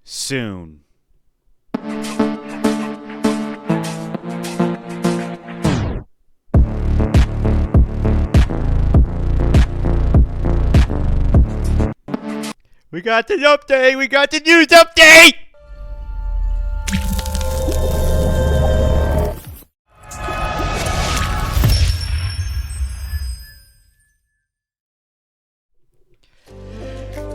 soon. We got the update! We got the news update!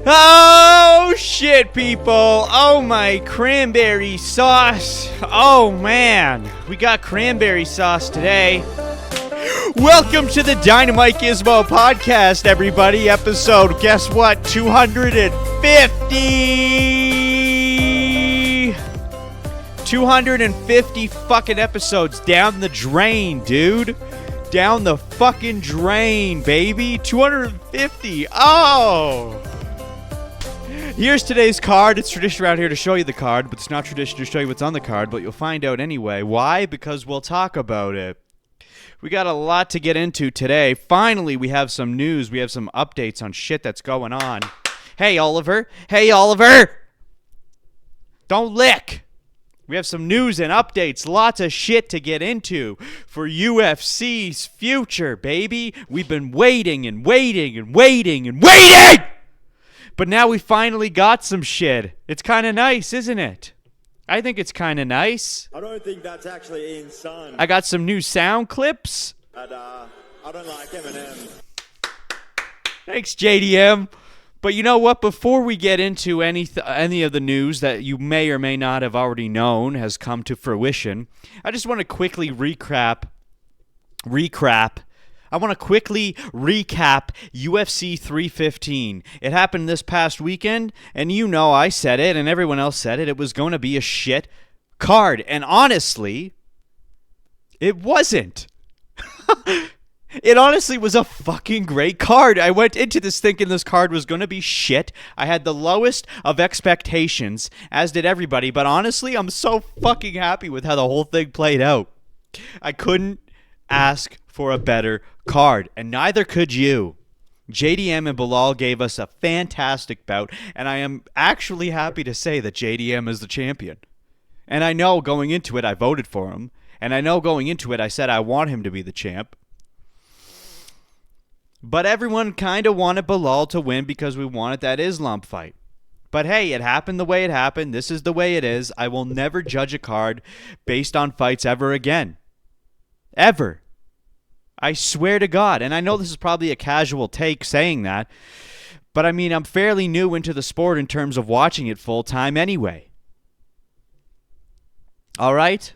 Oh shit, people! Oh my cranberry sauce! Oh man, we got cranberry sauce today. Welcome to the DynamiteGizmo podcast, everybody. Episode, guess what? 250! 250 fucking episodes down the drain, dude. Down the fucking drain, baby. 250. Oh! Here's today's card. It's tradition around here to show you the card, but it's not tradition to show you what's on the card, but you'll find out anyway. Why? Because we'll talk about it. We got a lot to get into today. Finally, we have some news. We have some updates on shit that's going on. Hey, Oliver. Hey, Oliver! Don't lick! We have some news and updates. Lots of shit to get into for UFC's future, baby. We've been waiting and waiting and waiting and waiting! But now we finally got some shit. It's kind of nice, isn't it? I think it's kind of nice. I don't think that's actually Ian's son. I got some new sound clips. And, I don't like Eminem. Thanks, JDM. But you know what? Before we get into any of the news that you may or may not have already known has come to fruition, I just want to quickly recap UFC 315. It happened this past weekend, and you know I said it, and everyone else said it. It was going to be a shit card. And honestly, it wasn't. It honestly was a fucking great card. I went into this thinking this card was going to be shit. I had the lowest of expectations, as did everybody. But honestly, I'm so fucking happy with how the whole thing played out. I couldn't ask for a better card, and neither could you. JDM and Bilal gave us a fantastic bout, and I am actually happy to say that JDM is the champion. And I know going into it I voted for him, and I know going into it I said I want him to be the champ. But everyone kind of wanted Bilal to win because we wanted that Islam fight. But hey, it happened the way it happened. This is the way it is. I will never judge a card based on fights ever again. Ever. I swear to God. And I know this is probably a casual take saying that, but I mean, I'm fairly new into the sport in terms of watching it full time anyway. All right?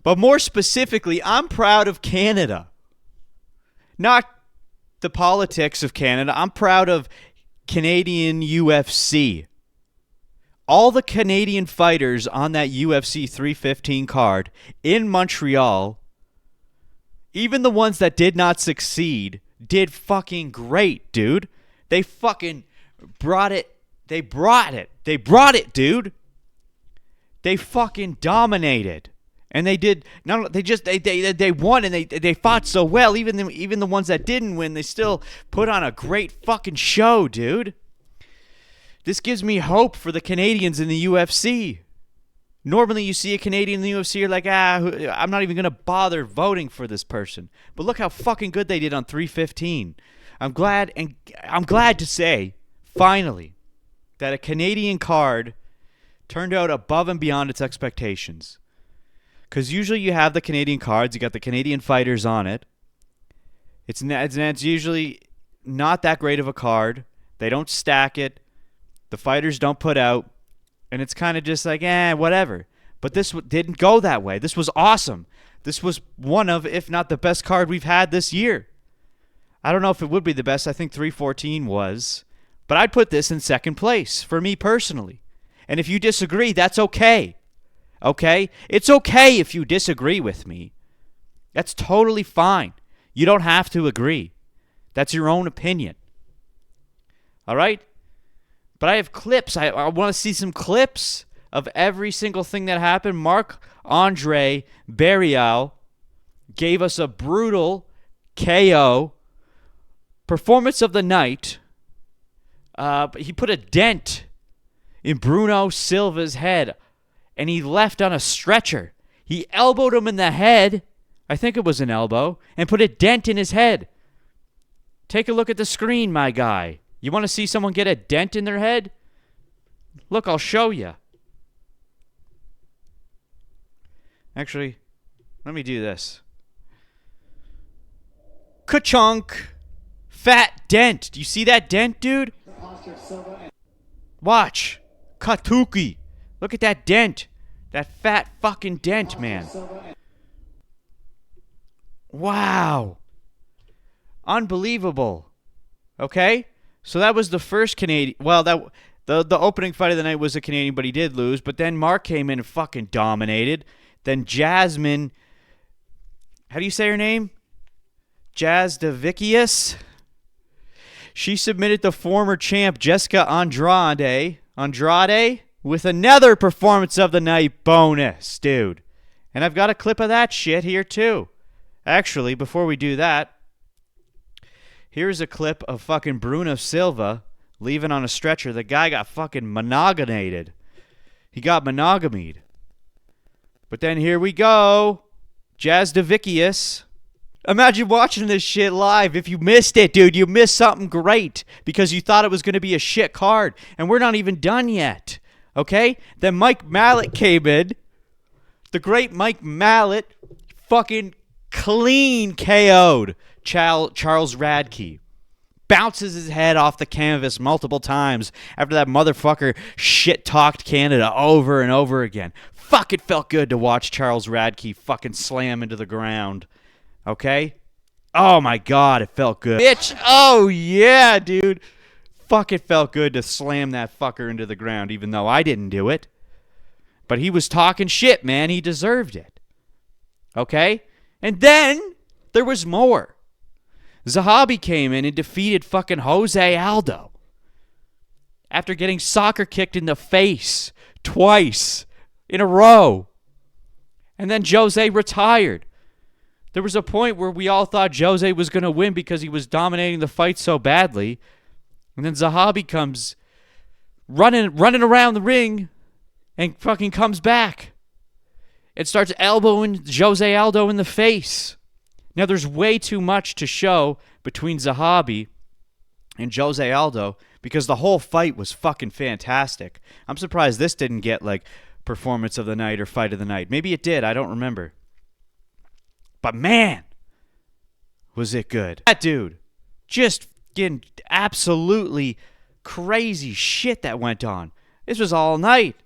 But more specifically, I'm proud of Canada. Not the politics of Canada. I'm proud of Canadian UFC. All the Canadian fighters on that UFC 315 card in Montreal, even the ones that did not succeed, did fucking great, dude. They fucking brought it. They brought it, dude. They fucking dominated. And they did. No, they won, and they fought so well. Even the ones that didn't win, they still put on a great fucking show, dude. This gives me hope for the Canadians in the UFC. Normally, you see a Canadian in the UFC, you're like, I'm not even gonna bother voting for this person. But look how fucking good they did on 315. I'm glad to say, finally, that a Canadian card turned out above and beyond its expectations. Because usually you have the Canadian cards, you got the Canadian fighters on it. It's usually not that great of a card. They don't stack it. The fighters don't put out. And it's kind of just like, whatever. But this didn't go that way. This was awesome. This was one of, if not the best card we've had this year. I don't know if it would be the best. I think 314 was. But I'd put this in second place for me personally. And if you disagree, that's okay. Okay? It's okay if you disagree with me. That's totally fine. You don't have to agree. That's your own opinion. All right? But I have clips. I want to see some clips of every single thing that happened. Marc-Andre Barrial gave us a brutal KO. Performance of the night. He put a dent in Bruno Silva's head, and he left on a stretcher. He elbowed him in the head, I think it was an elbow, and put a dent in his head. Take a look at the screen, my guy. You want to see someone get a dent in their head? Look, I'll show you. Actually, let me do this. Ka-chunk. Fat dent. Do you see that dent, dude? Watch. Katuki. Look at that dent. That fat fucking dent, man. Wow. Unbelievable. Okay? So that was the first Canadian. Well, the opening fight of the night was a Canadian, but he did lose. But then Mark came in and fucking dominated. Then Jasmine. How do you say her name? Jazdavicius. She submitted the former champ Jessica Andrade with another performance of the night bonus, dude. And I've got a clip of that shit here too. Actually, before we do that, here's a clip of fucking Bruno Silva leaving on a stretcher. The guy got fucking monogamated. He got monogamied. But then here we go. Jazdavicius. Imagine watching this shit live. If you missed it, dude, you missed something great because you thought it was going to be a shit card. And we're not even done yet. Okay? Then Mike Mallet came in. The great Mike Mallet fucking clean KO'd Charles Radke. Bounces his head off the canvas multiple times after that motherfucker shit-talked Canada over and over again. Fuck, it felt good to watch Charles Radke fucking slam into the ground. Okay? Oh my God, it felt good. Bitch, oh yeah, dude. Fuck, it felt good to slam that fucker into the ground, even though I didn't do it. But he was talking shit, man. He deserved it. Okay? And then there was more. Zahabi came in and defeated fucking Jose Aldo after getting soccer kicked in the face twice in a row. And then Jose retired. There was a point where we all thought Jose was going to win because he was dominating the fight so badly. And then Zahabi comes running around the ring and fucking comes back and starts elbowing Jose Aldo in the face. Now, there's way too much to show between Zahabi and Jose Aldo because the whole fight was fucking fantastic. I'm surprised this didn't get, like, performance of the night or fight of the night. Maybe it did. I don't remember. But, man, was it good. That dude, just getting absolutely crazy shit that went on. This was all night.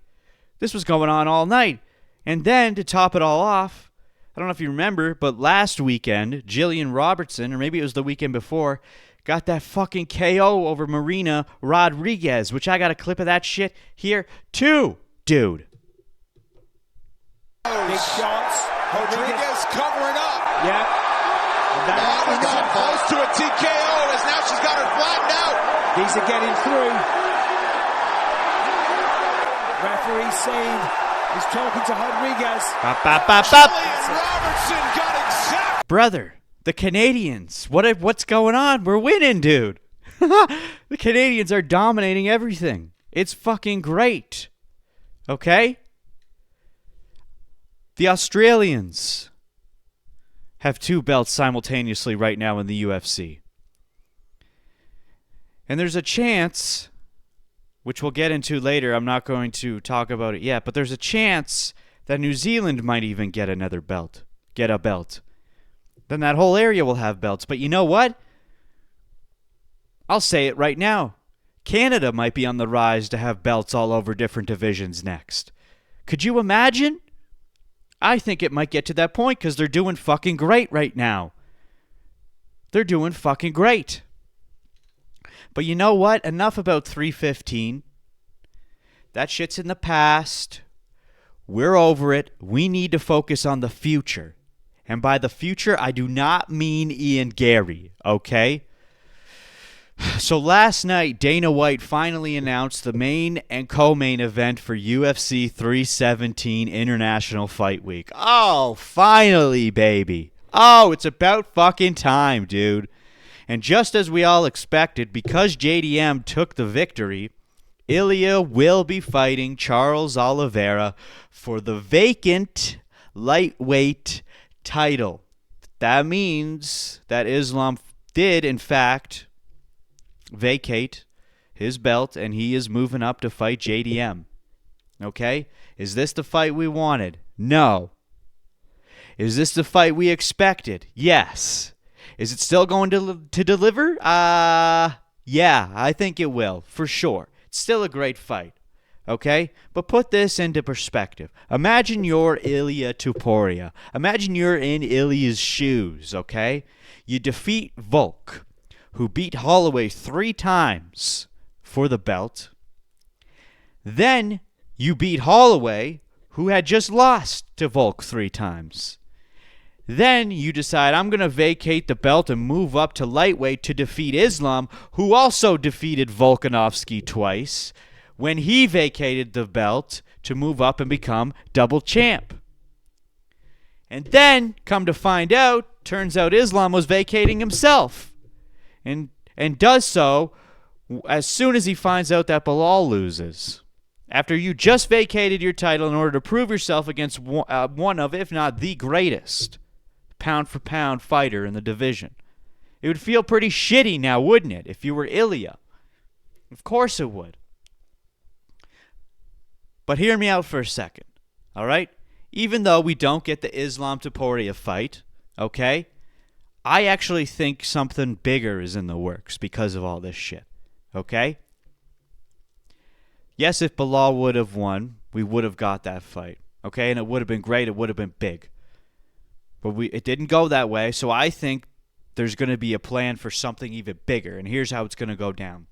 This was going on all night. And then, to top it all off, I don't know if you remember, but last weekend, Jillian Robertson, or maybe it was the weekend before, got that fucking KO over Marina Rodriguez, which I got a clip of that shit here too, dude. Big shots. Rodriguez covering up. Yeah. And got close to a TKO as now she's got her flattened out. These are getting through. Referee saying he's talking to Rodriguez. Jillian Robertson got exact. Brother, the Canadians, what's going on? We're winning, dude. The Canadians are dominating everything. It's fucking great. Okay? The Australians have 2 belts simultaneously right now in the UFC. And there's a chance, which we'll get into later, I'm not going to talk about it yet, but there's a chance that New Zealand might even get another belt. Get a belt. Then that whole area will have belts. But you know what? I'll say it right now. Canada might be on the rise to have belts all over different divisions next. Could you imagine? I think it might get to that point because they're doing fucking great right now. They're doing fucking great. But you know what? Enough about 315. That shit's in the past. We're over it. We need to focus on the future. And by the future, I do not mean Ian Gary, okay? So last night, Dana White finally announced the main and co-main event for UFC 317 International Fight Week. Oh, finally, baby. Oh, it's about fucking time, dude. And just as we all expected, because JDM took the victory Ilia will be fighting Charles Oliveira for the vacant lightweight title. That means that Islam did, in fact, vacate his belt, and he is moving up to fight JDM. Okay? Is this the fight we wanted? No. Is this the fight we expected? Yes. Is it still going to deliver? Yeah, I think it will, for sure. It's still a great fight. Okay? But put this into perspective. Imagine you're Ilia Topuria. Imagine you're in Ilia's shoes, okay? You defeat Volk, who beat Holloway 3 times for the belt. Then you beat Holloway, who had just lost to Volk 3 times. Then you decide, I'm going to vacate the belt and move up to lightweight to defeat Islam, who also defeated Volkanovski twice when he vacated the belt to move up and become double champ. And then, come to find out, turns out Islam was vacating himself. And does so as soon as he finds out that Bilal loses. After you just vacated your title in order to prove yourself against one of, if not the greatest, pound-for-pound fighter in the division. It would feel pretty shitty now, wouldn't it, if you were Ilia? Of course it would. But hear me out for a second, all right? Even though we don't get the Islam Topuria fight, okay, I actually think something bigger is in the works because of all this shit, okay? Yes, if Bilal would have won, we would have got that fight, okay? And it would have been great. It would have been big. But it didn't go that way, so I think there's going to be a plan for something even bigger, and here's how it's going to go down.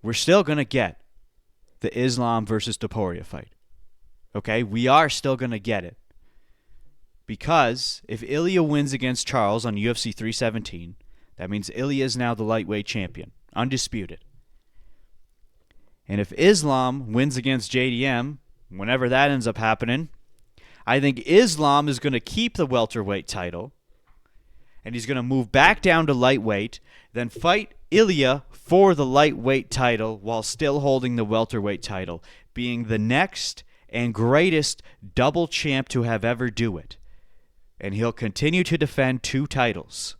We're still going to get the Islam versus Topuria fight. Okay? We are still going to get it. Because if Ilia wins against Charles on UFC 317, that means Ilia is now the lightweight champion. Undisputed. And if Islam wins against JDM, whenever that ends up happening, I think Islam is going to keep the welterweight title, and he's going to move back down to lightweight, then fight Ilia for the lightweight title while still holding the welterweight title, being the next and greatest double champ to have ever do it. And he'll continue to defend 2 titles.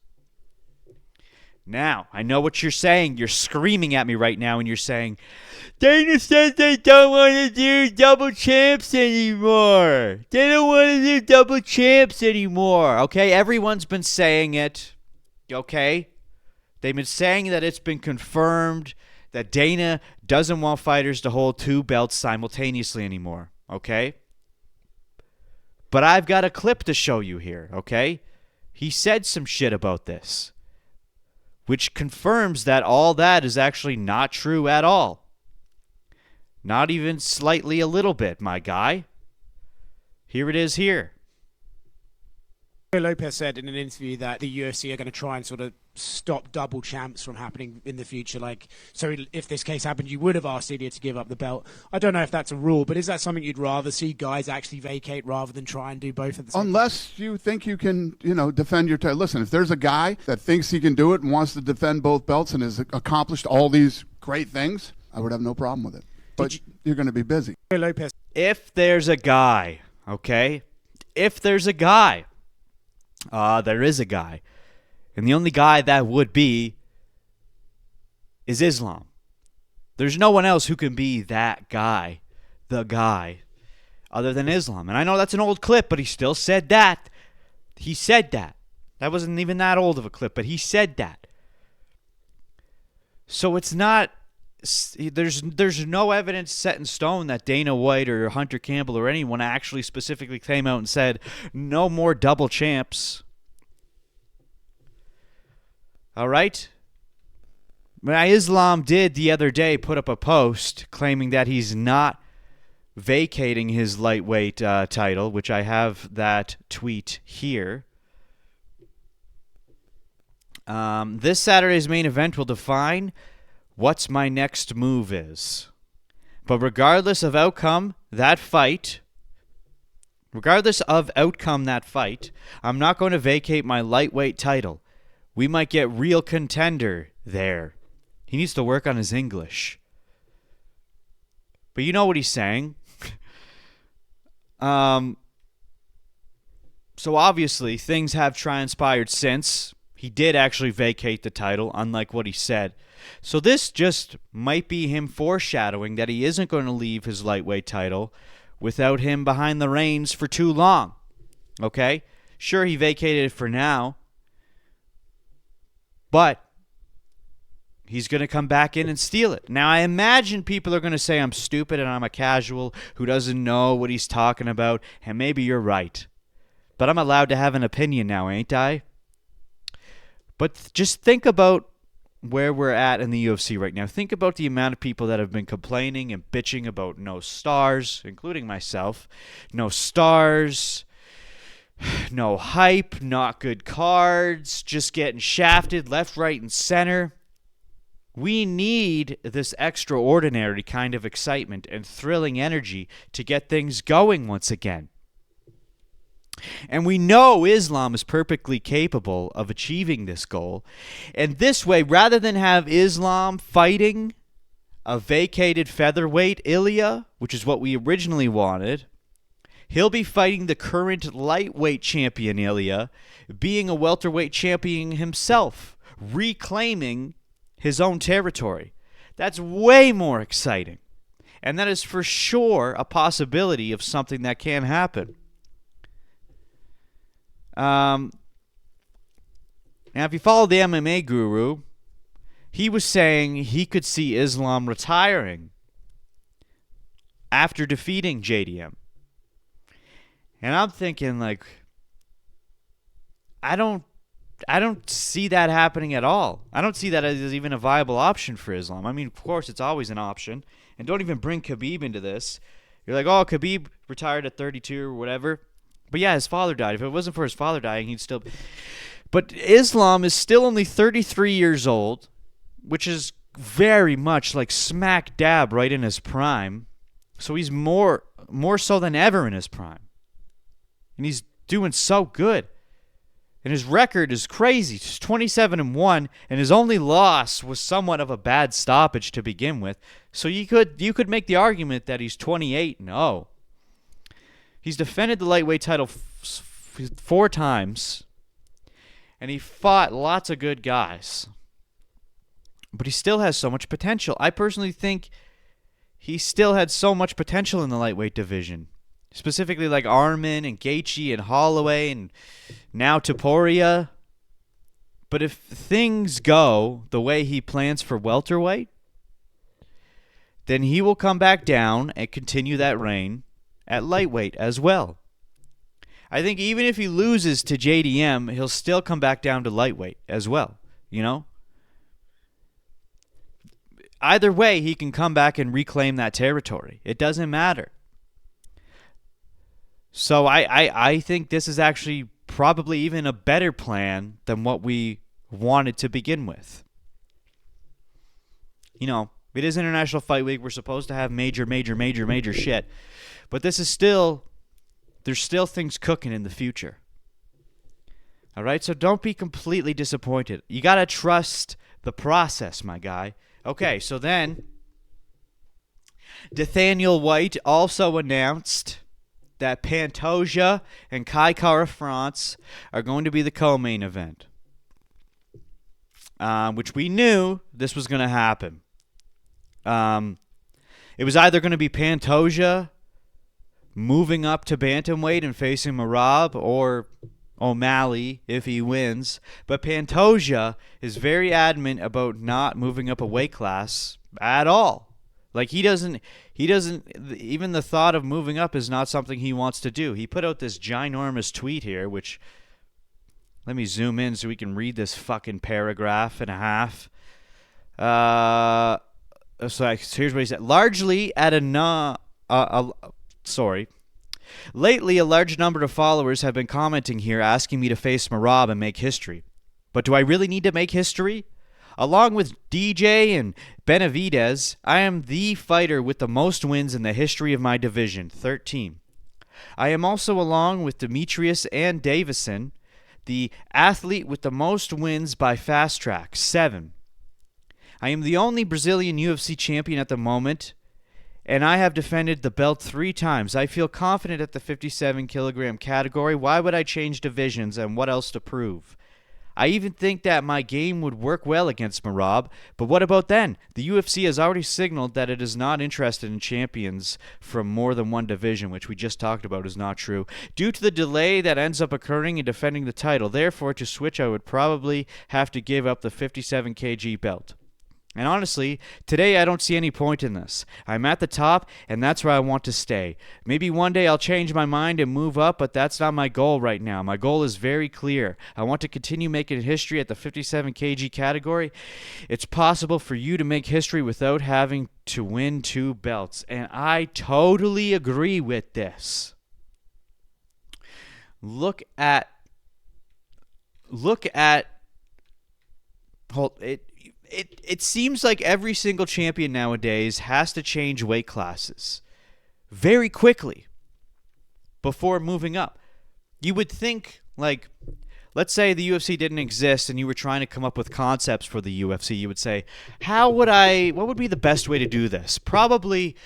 Now, I know what you're saying. You're screaming at me right now, and you're saying, Dana says they don't want to do double champs anymore. They don't want to do double champs anymore. Okay, everyone's been saying it. Okay? They've been saying that it's been confirmed that Dana doesn't want fighters to hold 2 belts simultaneously anymore. Okay? But I've got a clip to show you here, okay? He said some shit about this, which confirms that all that is actually not true at all. Not even slightly a little bit, my guy. Here it is here. Lopez said in an interview that the UFC are going to try and sort of stop double champs from happening in the future. Like, so if this case happened, you would have asked Ilia to give up the belt. I don't know if that's a rule, but is that something you'd rather see guys actually vacate rather than try and do both at the same time? Unless you think you can, defend your title. Listen, if there's a guy that thinks he can do it and wants to defend both belts and has accomplished all these great things, I would have no problem with it. But you're going to be busy. Lopez. If there's a guy, okay? If there's a guy. There is a guy. And the only guy that would be is Islam. There's no one else who can be that guy, the guy, other than Islam. And I know that's an old clip, but he still said that. He said that. That wasn't even that old of a clip, but he said that. So it's not, there's no evidence set in stone that Dana White or Hunter Campbell or anyone actually specifically came out and said, no more double champs. All right? Islam did the other day put up a post claiming that he's not vacating his lightweight title, which I have that tweet here. This Saturday's main event will define what's my next move is. But regardless of outcome that fight, I'm not going to vacate my lightweight title. We might get real contender there. He needs to work on his English. But you know what he's saying. So obviously, things have transpired since. He did actually vacate the title, unlike what he said. So this just might be him foreshadowing that he isn't going to leave his lightweight title without him behind the reins for too long. Okay? Sure, he vacated it for now, but he's going to come back in and steal it. Now, I imagine people are going to say I'm stupid and I'm a casual who doesn't know what he's talking about, and maybe you're right. But I'm allowed to have an opinion now, ain't I? But just think about where we're at in the UFC right now. Think about the amount of people that have been complaining and bitching about no stars, including myself. No stars, no hype, not good cards, just getting shafted left, right, and center. We need this extraordinary kind of excitement and thrilling energy to get things going once again. And we know Islam is perfectly capable of achieving this goal. And this way, rather than have Islam fighting a vacated featherweight Ilia, which is what we originally wanted, he'll be fighting the current lightweight champion Ilia, being a welterweight champion himself, reclaiming his own territory. That's way more exciting. And that is for sure a possibility of something that can happen. Now, if you follow the MMA guru, he was saying he could see Islam retiring after defeating JDM. And I'm thinking, like, I don't see that happening at all. I don't see that as even a viable option for Islam. I mean, of course, it's always an option. And don't even bring Khabib into this. You're like, oh, Khabib retired at 32 or whatever. But yeah, his father died. If it wasn't for his father dying, he'd still... But Islam is still only 33 years old, which is very much like smack dab right in his prime. So he's more so than ever in his prime. And he's doing so good. And his record is crazy. He's 27-1, and his only loss was somewhat of a bad stoppage to begin with. So you could make the argument that he's 28-0. He's defended the lightweight title 4 times, and he fought lots of good guys. But he still has so much potential. I personally think he still had so much potential in the lightweight division. Specifically like Arman and Gaethje and Holloway and now Topuria. But if things go the way he plans for welterweight, then he will come back down and continue that reign at lightweight as well. I think even if he loses to JDM, he'll still come back down to lightweight as well, you know? Either way, he can come back and reclaim that territory. It doesn't matter. So I think this is actually probably even a better plan than what we wanted to begin with. You know, it is International Fight Week. We're supposed to have major shit. But this is still, there's still things cooking in the future. All right? So don't be completely disappointed. You got to trust the process, my guy. Okay, so then Nathaniel White also announced that Pantoja and Kai Kara France are going to be the co-main event, which we knew this was going to happen. It was either going to be Pantoja moving up to bantamweight and facing Merab, or O'Malley if he wins. But Pantoja is very adamant about not moving up a weight class at all. Like he doesn't, even the thought of moving up is not something he wants to do. He put out this ginormous tweet here, which, let me zoom in so we can read this fucking paragraph and a half. So here's what he said. Lately, a large number of followers have been commenting here asking me to face Merab and make history. But do I really need to make history? Along with DJ and Benavidez, I am the fighter with the most wins in the history of my division, 13. I am also, along with Demetrius and Davison, the athlete with the most wins by fast track, 7. I am the only Brazilian UFC champion at the moment, and I have defended the belt 3 times. I feel confident at the 57-kilogram category. Why would I change divisions, and what else to prove? I even think that my game would work well against Merab, but what about then? The UFC has already signaled that it is not interested in champions from more than one division, which we just talked about is not true, due to the delay that ends up occurring in defending the title. Therefore, to switch, I would probably have to give up the 57 kg belt. And honestly, today I don't see any point in this. I'm at the top, and that's where I want to stay. Maybe one day I'll change my mind and move up, but that's not my goal right now. My goal is very clear. I want to continue making history at the 57 kg category. It's possible for you to make history without having to win 2 belts, and I totally agree with this. Look at It seems like every single champion nowadays has to change weight classes very quickly before moving up. You would think, like, let's say the UFC didn't exist and you were trying to come up with concepts for the UFC. You would say, what would be the best way to do this? Probably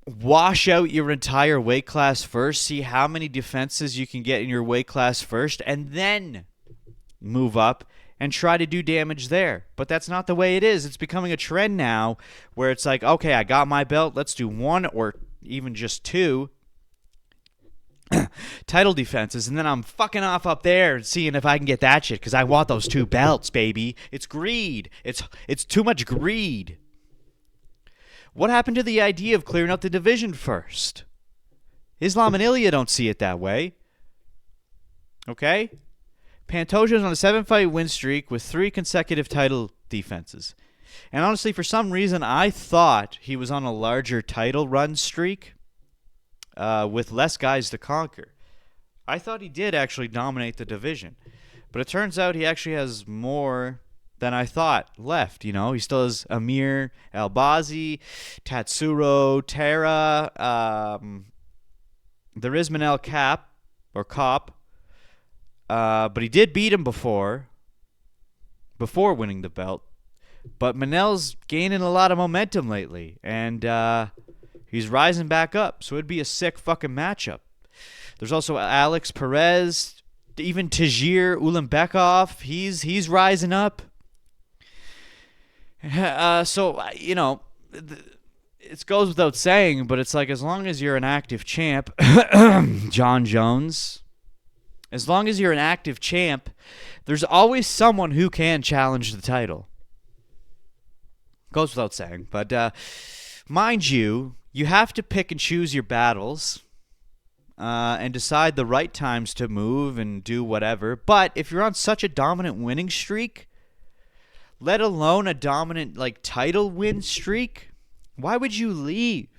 wash out your entire weight class first, see how many defenses you can get in your weight class first, and then move up and try to do damage there. But that's not the way it is. It's becoming a trend now where it's like, okay, I got my belt. Let's do 1 or even just 2 title defenses, and then I'm fucking off up there and seeing if I can get that shit because I want those 2 belts, baby. It's greed. It's too much greed. What happened to the idea of clearing out the division first? Islam and Ilia don't see it that way. Okay? Pantoja's on a 7-fight win streak with 3 consecutive title defenses. And honestly, for some reason, I thought he was on a larger title run streak with less guys to conquer. I thought he did actually dominate the division. But it turns out he actually has more than I thought left. You know, he still has Amir Albazi, Tatsuro, Tara. There is Manel Cop. But he did beat him before winning the belt. But Manel's gaining a lot of momentum lately, and he's rising back up, so it'd be a sick fucking matchup. There's also Alex Perez, even Tajir Ulanbekov. He's rising up. So, you know, it goes without saying, but it's like as long as you're an active champ, Jon Jones, as long as you're an active champ, there's always someone who can challenge the title. Goes without saying. But mind you, you have to pick and choose your battles and decide the right times to move and do whatever. But if you're on such a dominant winning streak, let alone a dominant title win streak, why would you leave?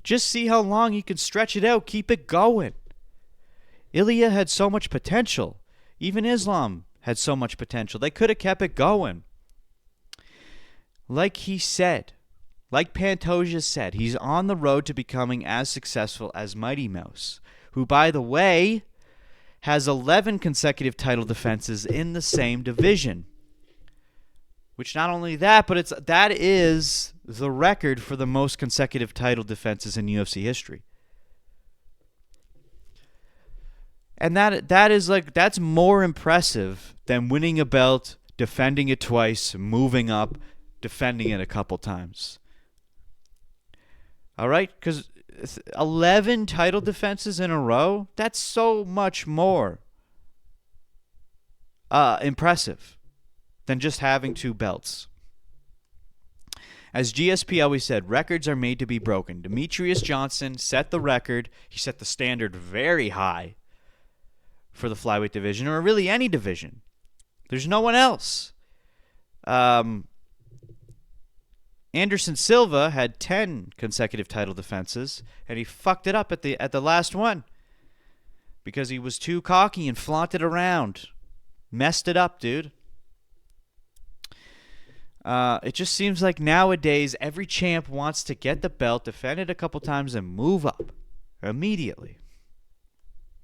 Just see how long you can stretch it out. Keep it going. Ilia had so much potential. Even Islam had so much potential. They could have kept it going. Like he said, like Pantoja said, he's on the road to becoming as successful as Mighty Mouse, who, by the way, has 11 consecutive title defenses in the same division. Which not only that, but that is the record for the most consecutive title defenses in UFC history. And that's more impressive than winning a belt, defending it twice, moving up, defending it a couple times. All right? Because 11 title defenses in a row, that's so much more impressive than just having 2 belts. As GSP always said, records are made to be broken. Demetrius Johnson set the record. He set the standard very high for the flyweight division, or really any division. There's no one else. Anderson Silva had 10 consecutive title defenses, and he fucked it up at the last one because he was too cocky and flaunted around. Messed it up, dude. It just seems like nowadays every champ wants to get the belt, defend it a couple times, and move up immediately.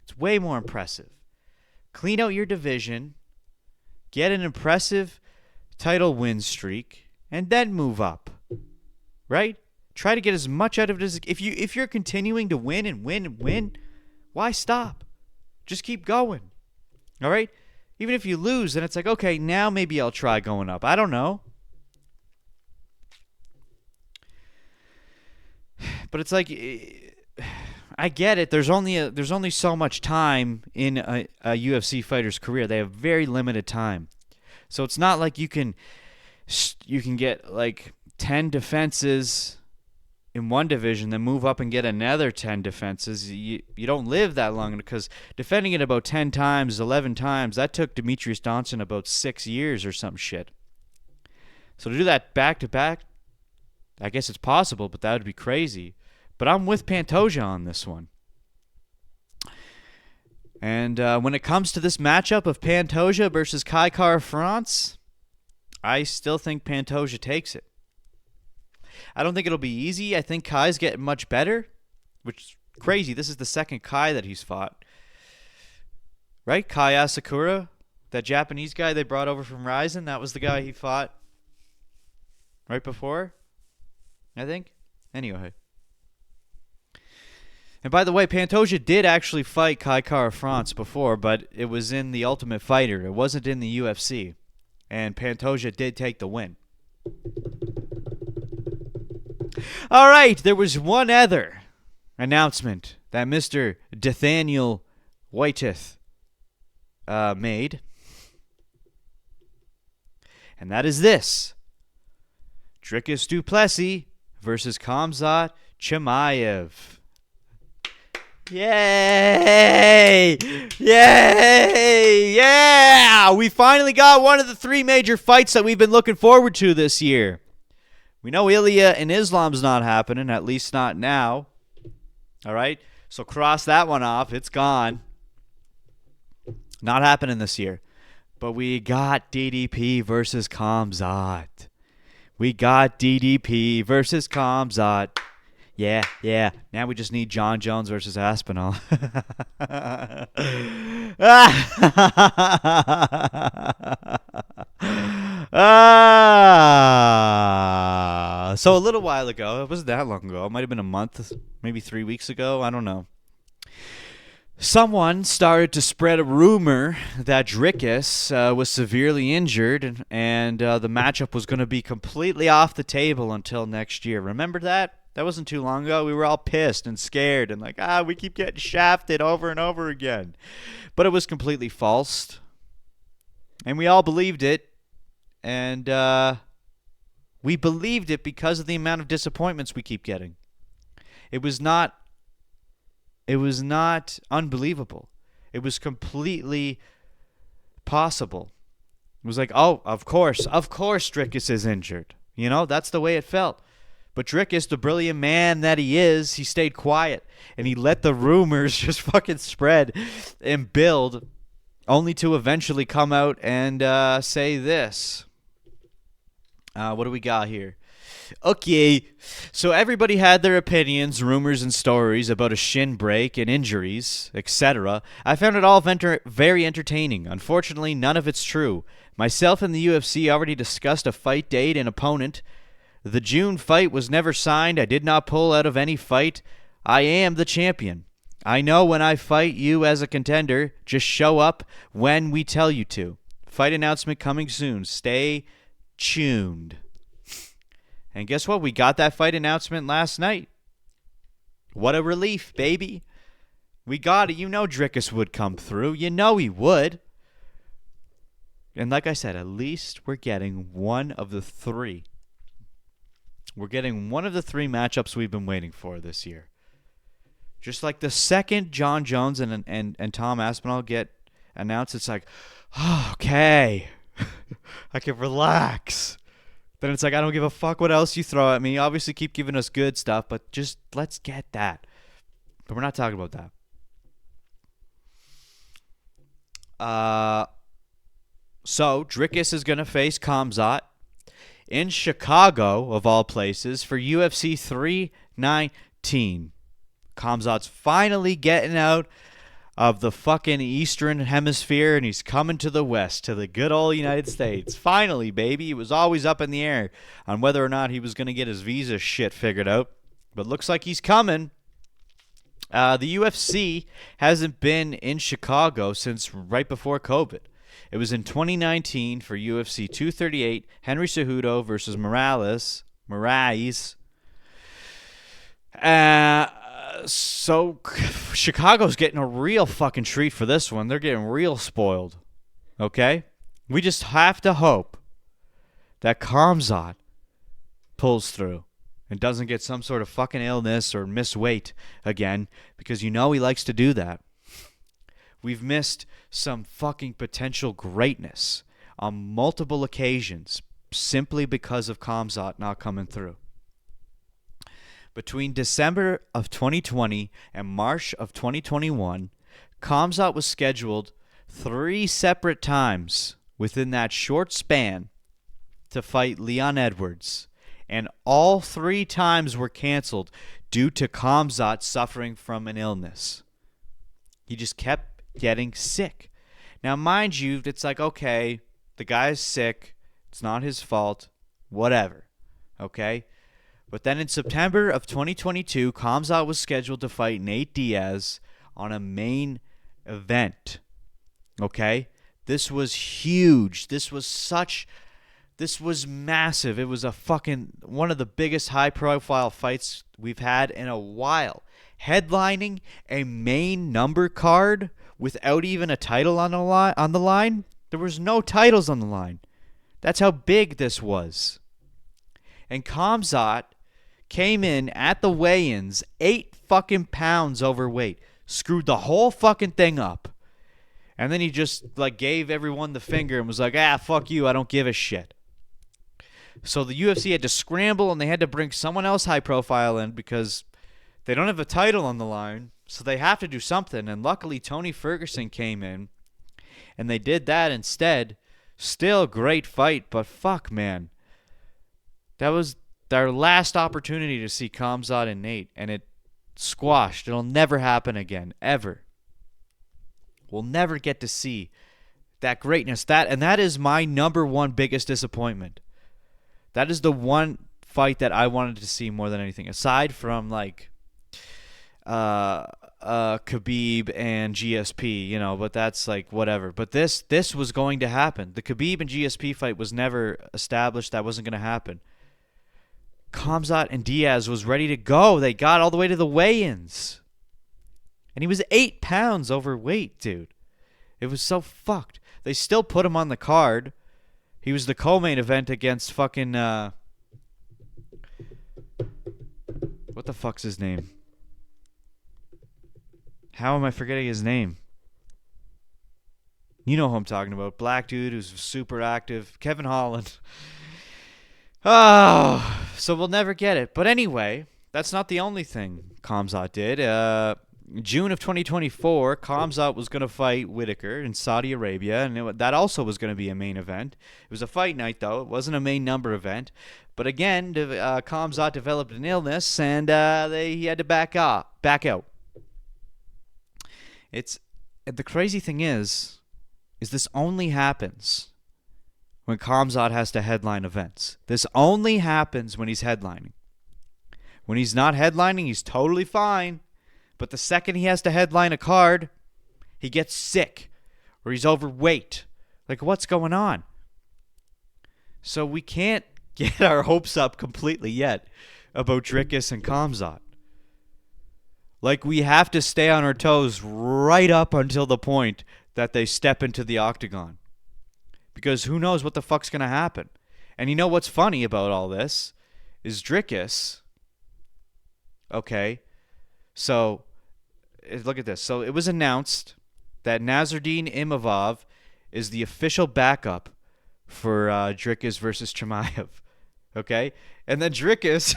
It's way more impressive. Clean out your division, get an impressive title win streak, and then move up. right? Try to get as much out of it as if you're continuing to win and win and win, why stop? Just keep going. All right? Even if you lose, then it's like, okay, now maybe I'll try going up. I don't know. But it's like, I get it. There's only so much time in a UFC fighter's career. They have very limited time. So it's not like you can get like 10 defenses in one division, then move up and get another 10 defenses. You don't live that long, because defending it about 10 times, 11 times, that took Demetrius Johnson about 6 years or some shit. So to do that back to back, I guess it's possible, but that would be crazy. But I'm with Pantoja on this one. And when it comes to this matchup of Pantoja versus Kai Kara-France, I still think Pantoja takes it. I don't think it'll be easy. I think Kai's getting much better, which is crazy. This is the second Kai that he's fought. Right? Kai Asakura, that Japanese guy they brought over from Ryzen, that was the guy he fought right before, I think. Anyway. And by the way, Pantoja did actually fight Kai Kara-France before, but it was in the Ultimate Fighter. It wasn't in the UFC. And Pantoja did take the win. All right, there was one other announcement that Mr. Nathaniel Whiteth made. And that is this. Dricus du Plessis versus Khamzat Chimaev. Yay! Yay! Yeah! We finally got one of the 3 major fights that we've been looking forward to this year. We know Ilia and Islam's not happening, at least not now. All right? So cross that one off. It's gone. Not happening this year. But we got DDP versus Khamzat. We got DDP versus Khamzat. Yeah, yeah. Now we just need Jon Jones versus Aspinall. So a little while ago, it wasn't that long ago, it might have been a month, maybe 3 weeks ago, I don't know. Someone started to spread a rumor that Dricus was severely injured and the matchup was going to be completely off the table until next year. Remember that? That wasn't too long ago. We were all pissed and scared and like, we keep getting shafted over and over again. But it was completely false. And we all believed it. And we believed it because of the amount of disappointments we keep getting. It was not unbelievable. It was completely possible. It was like, oh, of course Dricus is injured. You know, that's the way it felt. But Dricus, the brilliant man that he is, he stayed quiet. And he let the rumors just fucking spread and build, only to eventually come out and say this. What do we got here? Okay, so everybody had their opinions, rumors, and stories about a shin break and injuries, etc. I found it all very entertaining. Unfortunately, none of it's true. Myself and the UFC already discussed a fight date and opponent. The June fight was never signed. I did not pull out of any fight. I am the champion. I know when I fight you as a contender. Just show up when we tell you to. Fight announcement coming soon. Stay tuned. And guess what? We got that fight announcement last night. What a relief, baby. We got it. You know Dricus would come through. You know he would. And like I said, at least we're getting one of the 3. We're getting one of the 3 matchups we've been waiting for this year. Just like the second Jon Jones and Tom Aspinall get announced, it's like, oh, okay, I can relax. Then it's like, I don't give a fuck what else you throw at me. Obviously, keep giving us good stuff, but just let's get that. But we're not talking about that. So Dricus is going to face Khamzat in Chicago, of all places, for UFC 319. Khamzat's finally getting out of the fucking Eastern Hemisphere, and he's coming to the West, to the good old United States. Finally, baby. It was always up in the air on whether or not he was going to get his visa shit figured out. But looks like he's coming. The UFC hasn't been in Chicago since right before COVID. It was in 2019 for UFC 238, Henry Cejudo versus Moraes. So Chicago's getting a real fucking treat for this one. They're getting real spoiled. Okay? We just have to hope that Khamzat pulls through and doesn't get some sort of fucking illness or miss weight again, because you know he likes to do that. We've missed some fucking potential greatness on multiple occasions simply because of Khamzat not coming through. Between December of 2020 and March of 2021, Khamzat was scheduled 3 separate times within that short span to fight Leon Edwards, and all 3 times were canceled due to Khamzat suffering from an illness. He just kept getting sick. Now, mind you, it's like, okay, the guy's sick. It's not his fault. Whatever. Okay? But then in September of 2022, Khamzat was scheduled to fight Nate Diaz on a main event. Okay? This was huge. This was massive. It was a fucking one of the biggest high-profile fights we've had in a while. Headlining a main number card without even a title on the line. There was no titles on the line. That's how big this was. And Khamzat came in at the weigh-ins 8 fucking pounds overweight. Screwed the whole fucking thing up. And then he just like gave everyone the finger and was like, fuck you, I don't give a shit. So the UFC had to scramble and they had to bring someone else high profile in because they don't have a title on the line. So they have to do something. And luckily Tony Ferguson came in and they did that instead. Still a great fight, but fuck, man. That was their last opportunity to see Khamzat and Nate, and it squashed. It'll never happen again, ever. We'll never get to see that greatness. That is my number one biggest disappointment. That is the one fight that I wanted to see more than anything, aside from like Khabib and GSP, but that's like whatever. But this was going to happen. The Khabib and GSP fight was never established. That wasn't going to happen. Khamzat and Diaz was ready to go. They got all the way to the weigh-ins. And he was 8 pounds overweight, dude. It was so fucked. They still put him on the card. He was the co-main event against fucking... what the fuck's his name? How am I forgetting his name? You know who I'm talking about. Black dude who's super active. Kevin Holland. Oh, so we'll never get it. But anyway, that's not the only thing Khamzat did. June of 2024, Khamzat was going to fight Whitaker in Saudi Arabia, and that also was going to be a main event. It was a fight night, though. It wasn't a main number event. But again, Khamzat developed an illness, and he had to back out. The crazy thing is this only happens when Khamzat has to headline events. This only happens when he's headlining. When he's not headlining, he's totally fine. But the second he has to headline a card, he gets sick or he's overweight. Like, what's going on? So we can't get our hopes up completely yet about Dricus and Khamzat. Like, we have to stay on our toes right up until the point that they step into the octagon. Because who knows what the fuck's going to happen. And you know what's funny about all this is Dricus. Okay. So, look at this. So, it was announced that Nasruddin Imavov is the official backup for Dricus versus Chimaev. Okay? And then Dricus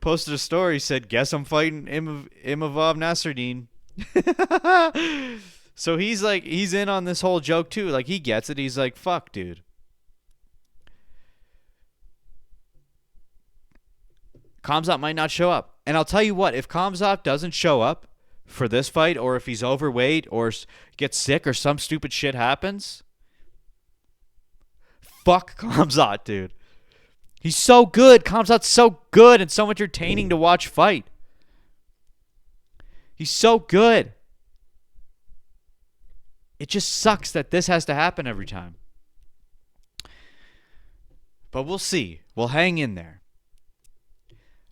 posted a story, said, guess I'm fighting Imavov Nasruddin. So he's in on this whole joke too. Like, he gets it. He's like, fuck, dude. Khamzat might not show up. And I'll tell you what, if Khamzat doesn't show up for this fight, or if he's overweight or gets sick or some stupid shit happens, fuck Khamzat, dude. He's so good. Khamzat's so good and so entertaining to watch fight. He's so good. It just sucks that this has to happen every time. But we'll see. We'll hang in there.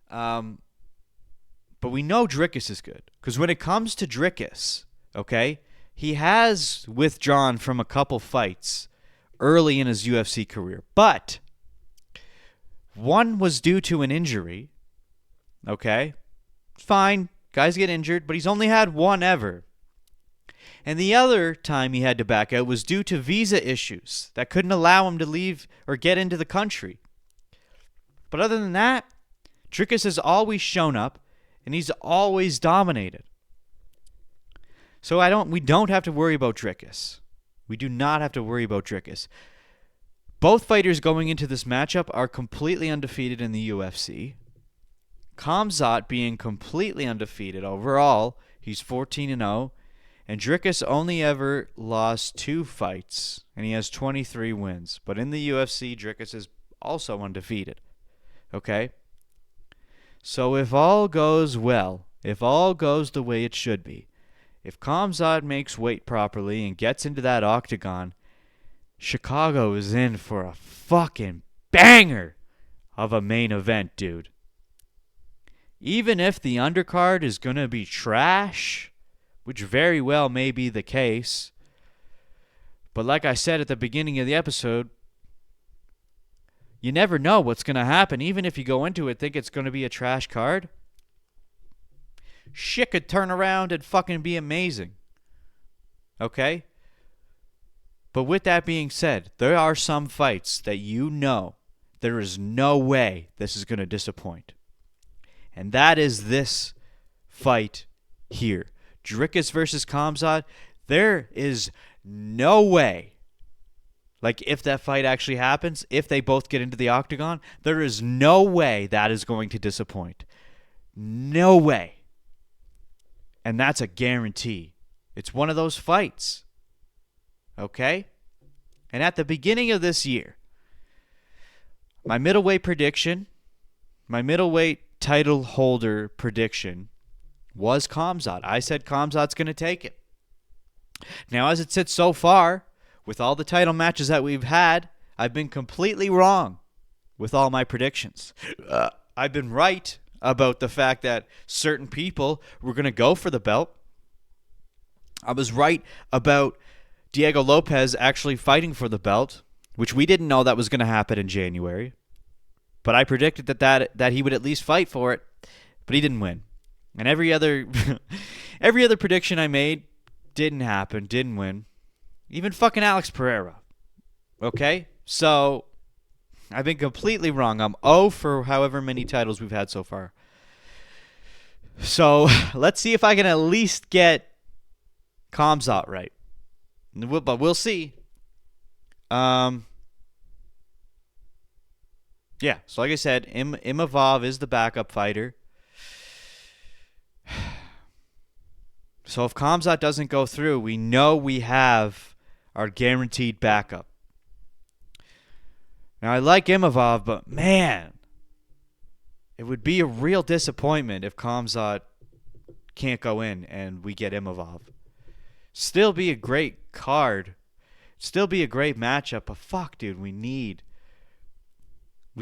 But we know Dricus is good. Because when it comes to Dricus, okay, he has withdrawn from a couple fights early in his UFC career. But one was due to an injury. Okay? Fine. Guys get injured, but he's only had one ever. And the other time he had to back out was due to visa issues that couldn't allow him to leave or get into the country. But other than that, Dricus has always shown up, and he's always dominated. So we don't have to worry about Dricus. We do not have to worry about Dricus. Both fighters going into this matchup are completely undefeated in the UFC. Khamzat being completely undefeated overall, he's 14-0. And Dricus only ever lost 2 fights, and he has 23 wins. But in the UFC, Dricus is also undefeated. Okay? So if all goes well, if all goes the way it should be, if Khamzat makes weight properly and gets into that octagon, Chicago is in for a fucking banger of a main event, dude. Even if the undercard is going to be trash, which very well may be the case. But like I said at the beginning of the episode, you never know what's going to happen. Even if you go into it think it's going to be a trash card, shit could turn around and fucking be amazing. Okay? But with that being said, there are some fights that you know there is no way this is going to disappoint. And that is this fight here. Dricus versus Khamzat, there is no way, like if that fight actually happens, if they both get into the octagon, there is no way that is going to disappoint. No way. And that's a guarantee. It's one of those fights. Okay? And at the beginning of this year, my middleweight title holder prediction was Khamzat. I said Khamzat's going to take it. Now, as it sits so far, with all the title matches that we've had, I've been completely wrong with all my predictions. I've been right about the fact that certain people were going to go for the belt. I was right about Diego Lopez actually fighting for the belt, which we didn't know that was going to happen in January. But I predicted that he would at least fight for it, but he didn't win. And every other prediction I made didn't happen, didn't win. Even fucking Alex Pereira. Okay? So, I've been completely wrong. I'm 0 for however many titles we've had so far. So, let's see if I can at least get Khamzat right. But we'll see. Yeah, so like I said, Imavov is the backup fighter. So if Khamzat doesn't go through, we know we have our guaranteed backup. Now, I like Imavov, but man, it would be a real disappointment if Khamzat can't go in and we get Imavov. Still be a great card. Still be a great matchup, but fuck, dude, we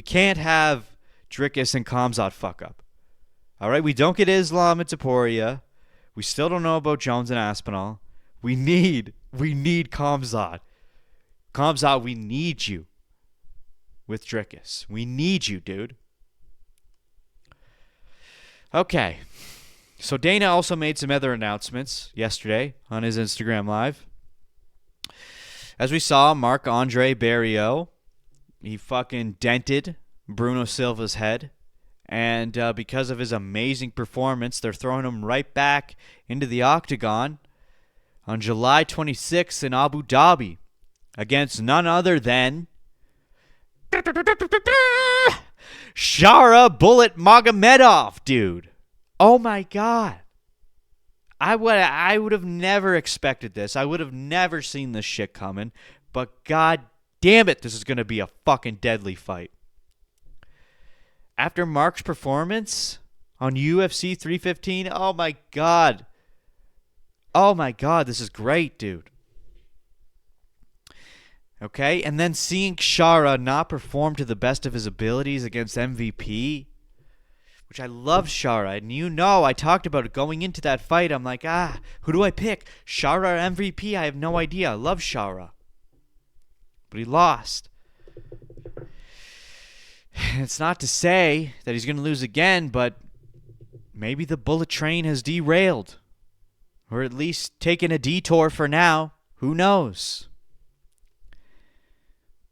can't have Dricus and Khamzat fuck up. All right, we don't get Islam and Topuria. We still don't know about Jones and Aspinall. We need Khamzat. Khamzat, we need you with Dricus. We need you, dude. Okay. So Dana also made some other announcements yesterday on his Instagram Live. As we saw, Marc-Andre Barriault, he fucking dented Bruno Silva's head. And because of his amazing performance, they're throwing him right back into the octagon on July 26th in Abu Dhabi against none other than Shara Bullet Magomedov, dude. Oh my God. I would have never expected this. I would have never seen this shit coming. But god damn it, this is going to be a fucking deadly fight. After Mark's performance on UFC 315, oh my god. Oh my god, this is great, dude. Okay, and then seeing Shara not perform to the best of his abilities against MVP, which I love Shara, and I talked about it going into that fight. I'm like, who do I pick? Shara or MVP? I have no idea. I love Shara. But he lost. And it's not to say that he's going to lose again, but maybe the bullet train has derailed. Or at least taken a detour for now. Who knows?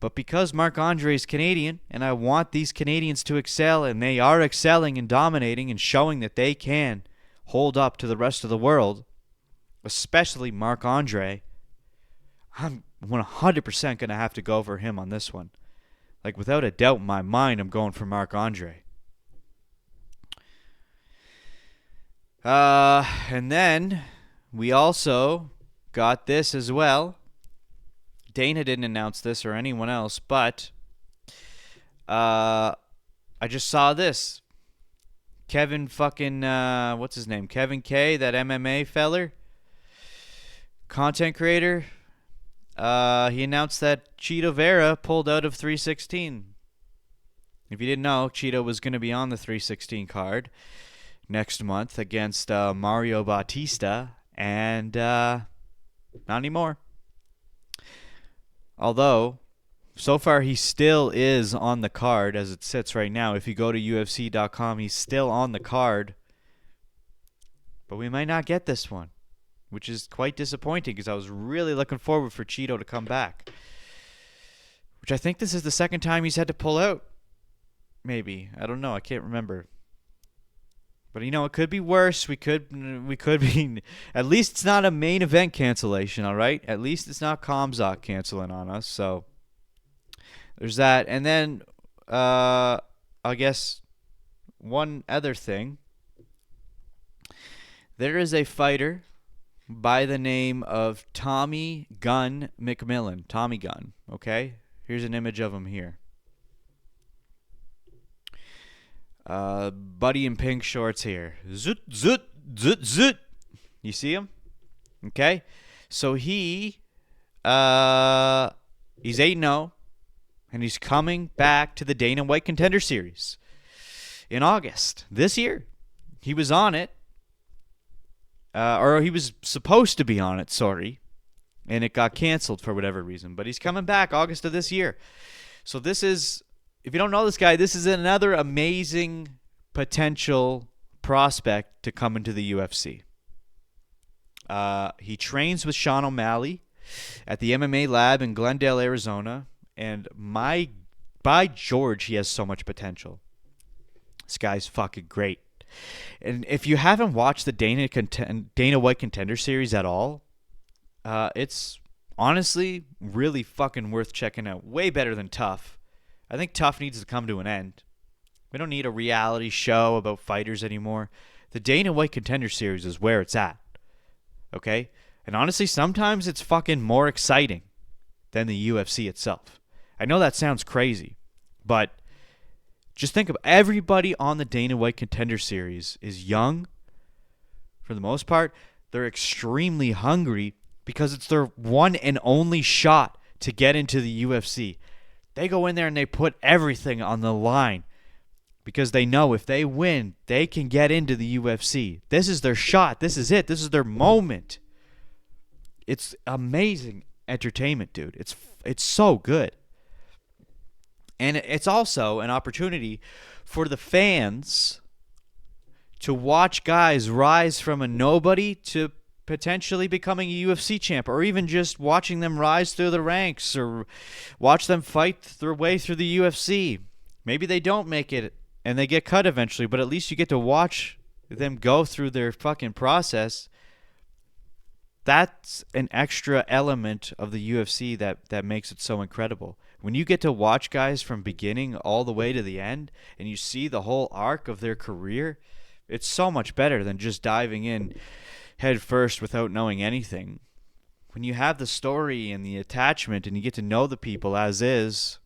But because Marc-Andre is Canadian, and I want these Canadians to excel, and they are excelling and dominating and showing that they can hold up to the rest of the world, especially Marc-Andre, I'm 100% going to have to go for him on this one. Like, without a doubt in my mind, I'm going for Marc-Andre. And then we also got this as well. Dana didn't announce this or anyone else, but I just saw this. Kevin fucking, what's his name? Kevin K, that MMA feller, content creator. He announced that Chito Vera pulled out of 316. If you didn't know, Chito was going to be on the 316 card next month against Mario Bautista, and not anymore. Although, so far he still is on the card as it sits right now. If you go to UFC.com, he's still on the card. But we might not get this one, which is quite disappointing because I was really looking forward for Chito to come back. Which I think this is the second time he's had to pull out. Maybe. I don't know. I can't remember. But, it could be worse. We could be... At least it's not a main event cancellation, all right? At least it's not Khamzat canceling on us. So, there's that. And then, I guess, one other thing. There is a fighter by the name of Tommy Gunn McMillen. Tommy Gunn, okay? Here's an image of him here. Buddy in pink shorts here. Zoot, zoot, zoot, zoot. You see him? Okay. So he's 8-0, and he's coming back to the Dana White Contender Series in August this year. He was on it, or he was supposed to be on it, sorry, and it got canceled for whatever reason. But he's coming back August of this year. So this is... If you don't know this guy, this is another amazing potential prospect to come into the UFC. He trains with Sean O'Malley at the MMA lab in Glendale, Arizona. And by George, he has so much potential. This guy's fucking great. And if you haven't watched the Dana White Contender Series at all, it's honestly really fucking worth checking out. Way better than Tough. I think Tough needs to come to an end. We don't need a reality show about fighters anymore. The Dana White Contender Series is where it's at. Okay? And honestly, sometimes it's fucking more exciting than the UFC itself. I know that sounds crazy, but just think of everybody on the Dana White Contender Series is young for the most part. They're extremely hungry because it's their one and only shot to get into the UFC. They go in there and they put everything on the line because they know if they win, they can get into the UFC. This is their shot. This is it. This is their moment. It's amazing entertainment, dude. It's so good. And it's also an opportunity for the fans to watch guys rise from a nobody to potentially becoming a UFC champ, or even just watching them rise through the ranks, or watch them fight their way through the UFC. Maybe they don't make it and they get cut eventually, but at least you get to watch them go through their fucking process. That's an extra element of the UFC that makes it so incredible. When you get to watch guys from beginning all the way to the end and you see the whole arc of their career, it's so much better than just diving in head first without knowing anything. When you have the story and the attachment and you get to know the people as is,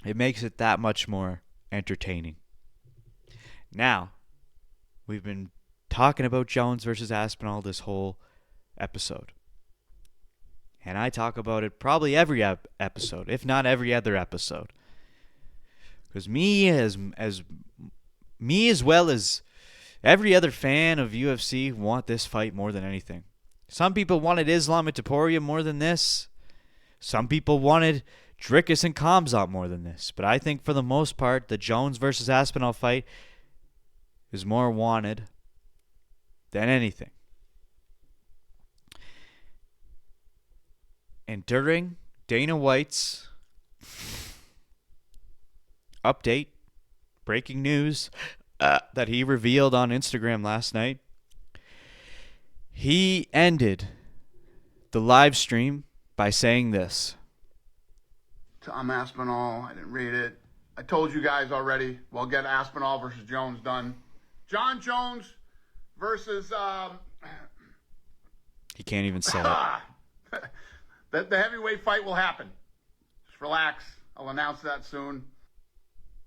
it makes it that much more entertaining. Now, we've been talking about Jones versus Aspinall this whole episode. And I talk about it probably every episode, if not every other episode. Because me as well as every other fan of UFC want this fight more than anything. Some people wanted Ilia Topuria more than this. Some people wanted Dricus and Khamzat more than this. But I think for the most part, the Jones versus Aspinall fight is more wanted than anything. And during Dana White's update, breaking news that he revealed on Instagram last night, he ended the live stream by saying this. Tom Aspinall, I didn't read it. I told you guys already, we'll get Aspinall versus Jones done. Jon Jones versus... He can't even say it. The heavyweight fight will happen. Just relax. I'll announce that soon.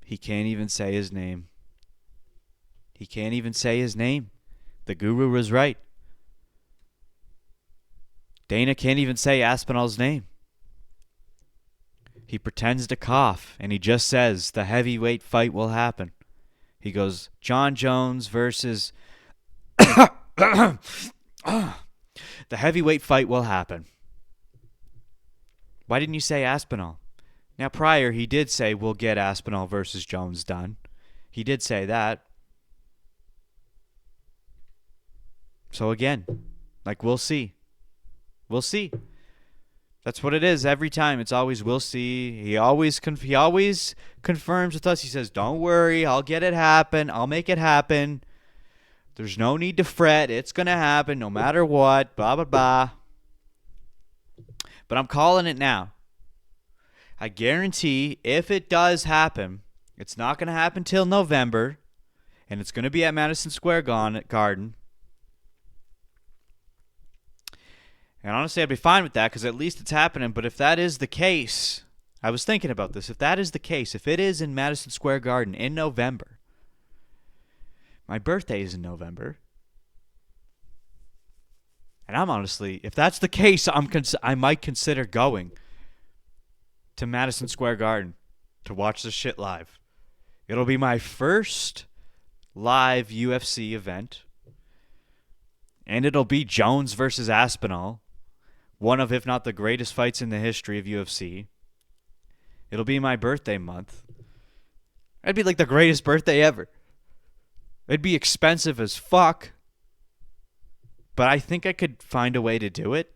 He can't even say his name. He can't even say his name. The guru was right. Dana can't even say Aspinall's name. He pretends to cough, and he just says the heavyweight fight will happen. He goes, Jon Jones versus... the heavyweight fight will happen. Why didn't you say Aspinall? Now, prior, he did say we'll get Aspinall versus Jones done. He did say that. So again, we'll see. We'll see. That's what it is every time. It's always we'll see. He always confirms with us. He says, don't worry, I'll get it happen. I'll make it happen. There's no need to fret. It's going to happen no matter what. Blah, blah, blah. But I'm calling it now. I guarantee if it does happen, it's not going to happen till November, and it's going to be at Madison Square Garden. And honestly, I'd be fine with that because at least it's happening. But if that is the case, I was thinking about this. If that is the case, if it is in Madison Square Garden in November, my birthday is in November. And I'm honestly, if that's the case, I might consider going to Madison Square Garden to watch this shit live. It'll be my first live UFC event. And it'll be Jones versus Aspinall. One of, if not the greatest fights in the history of UFC. It'll be my birthday month. It'd be like the greatest birthday ever. It'd be expensive as fuck. But I think I could find a way to do it.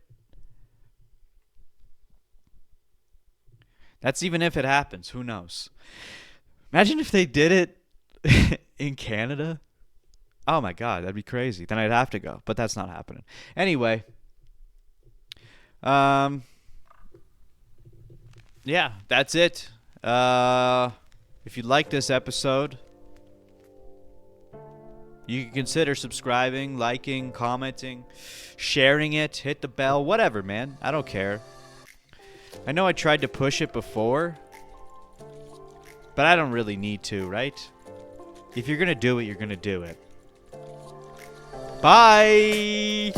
That's even if it happens. Who knows? Imagine if they did it in Canada. Oh my God, that'd be crazy. Then I'd have to go. But that's not happening. Anyway. Yeah, that's it. If you like this episode, you can consider subscribing, liking, commenting, sharing it, hit the bell, whatever, man. I don't care. I know I tried to push it before, but I don't really need to, right? If you're going to do it, you're going to do it. Bye!